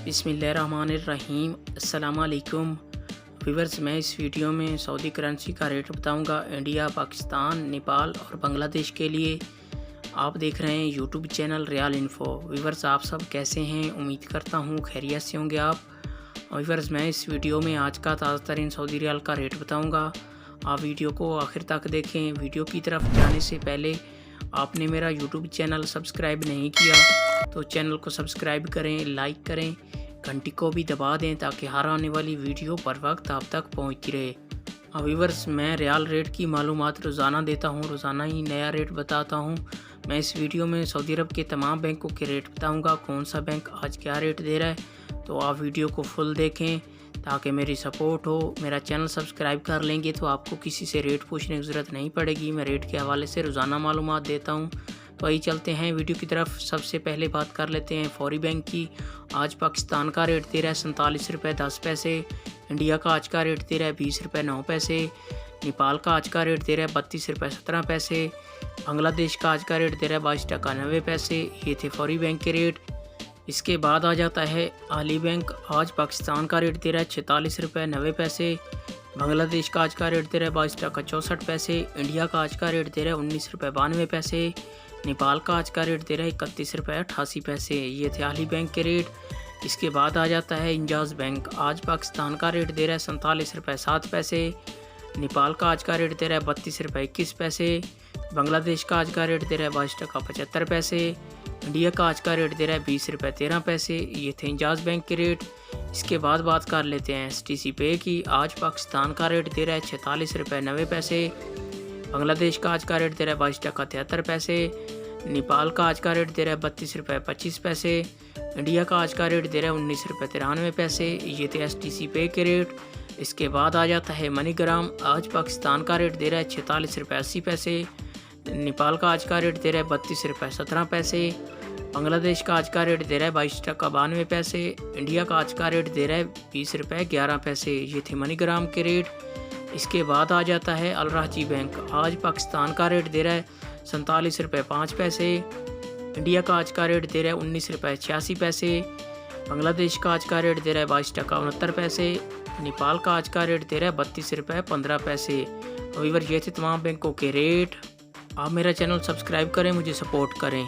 बिस्मिल्लाहिर्रहमानिर्रहीम। अस्सलाम वालेकुम व्यूअर्स, मैं इस वीडियो में सऊदी करेंसी का रेट बताऊंगा इंडिया, पाकिस्तान, नेपाल और बांग्लादेश के लिए। आप देख रहे हैं YouTube channel real info. Viewers, आप सब कैसे हैं? उम्मीद करता हूं खैरियत से होंगे आप। व्यूअर्स, मैं इस वीडियो में आज का ताज़ा तरीन सऊदी रियाल का रेट बताऊँगा। आप वीडियो को आखिर तक देखें। वीडियो की तरफ जाने से पहले आपने मेरा यूट्यूब चैनल सब्सक्राइब नहीं किया तो चैनल को सब्सक्राइब करें, लाइक करें, घंटी को भी दबा दें ताकि हर आने वाली वीडियो पर वक्त आप तक पहुंचती रहे। व्यूअर्स, मैं रियाल रेट की मालूमात रोज़ाना देता हूं, रोज़ाना ही नया रेट बताता हूं। मैं इस वीडियो में सऊदी अरब के तमाम बैंकों के रेट बताऊंगा, कौन सा बैंक आज क्या रेट दे रहा है। तो आप वीडियो को फुल देखें ताकि मेरी सपोर्ट हो। मेरा चैनल सब्सक्राइब कर लेंगे तो आपको किसी से रेट पूछने की ज़रूरत नहीं पड़ेगी। मैं रेट के हवाले से रोज़ाना मालूमात देता हूँ। तो आइए चलते हैं वीडियो की तरफ। सबसे पहले बात कर लेते हैं फौरी बैंक की। आज पाकिस्तान का रेट दे रहा है 47 रुपये 10 पैसे। इंडिया का आज का रेट दे रहा है 20 रुपये 9 पैसे। नेपाल का आज का रेट दे रहा है 32 रुपये 17 पैसे। बांग्लादेश का आज का रेट दे रहा है 22 टका 90 पैसे। ये थे फौरी बैंक के रेट। इसके बाद आ जाता है अली बैंक। आज पाकिस्तान का रेट दे रहा है 46 रुपये 90 पैसे। बांग्लादेश का आज का रेट दे रहा है 22 टका 64 पैसे। इंडिया का आज का रेट दे रहा है 19 रुपये 92 पैसे। नेपाल का आज का रेट दे रहा है 31 रुपये 88 पैसे। ये थे अली बैंक के रेट। इसके बाद आ जाता है इंजाज़ बैंक। आज पाकिस्तान का रेट दे रहा है 47 रुपये 7 पैसे। नेपाल का आज का रेट दे रहा है 32 रुपये 21 पैसे। बांग्लादेश का आज का रेट दे रहा है 22 टका 75 पैसे। इंडिया का आज का रेट दे रहा है 20 रुपये 13 पैसे। ये थे इंजाज़ बैंक के रेट। इसके बाद बात कर लेते हैं STC पे की। आज पाकिस्तान का रेट दे रहा है 46 रुपये 90 पैसे। बांग्लादेश का आज का रेट दे रहा है 22 टका 73 पैसे। नेपाल का आज का रेट दे रहा है 32 रुपये 25 पैसे। इंडिया का आज का रेट दे रहा है 19 रुपये 93 पैसे। ये थे STC पे के रेट। इसके बाद आ जाता है मनीग्राम। आज पाकिस्तान का रेट दे रहा है 46 रुपये 80 पैसे। नेपाल का आज का रेट दे रहा है 32 रुपये 17 पैसे। बांग्लादेश का आज का रेट दे रहा है 22 टका 92 पैसे। इंडिया का आज का रेट दे रहा है 20 रुपये 11 पैसे। ये थे मनीग्राम के रेट। इसके बाद आ जाता है अल राजी बैंक। आज पाकिस्तान का रेट दे रहा है 47 रुपये 5 पैसे। इंडिया का आज का रेट दे रहा है 19 रुपये 86 पैसे। बांग्लादेश का आज का रेट दे रहा है 22 टका 69 पैसे। नेपाल का आज का रेट दे रहा है 32 रुपये 15 पैसे। व्यूअर, ये थे तमाम बैंकों के रेट। आप मेरा चैनल सब्सक्राइब करें, मुझे सपोर्ट करें।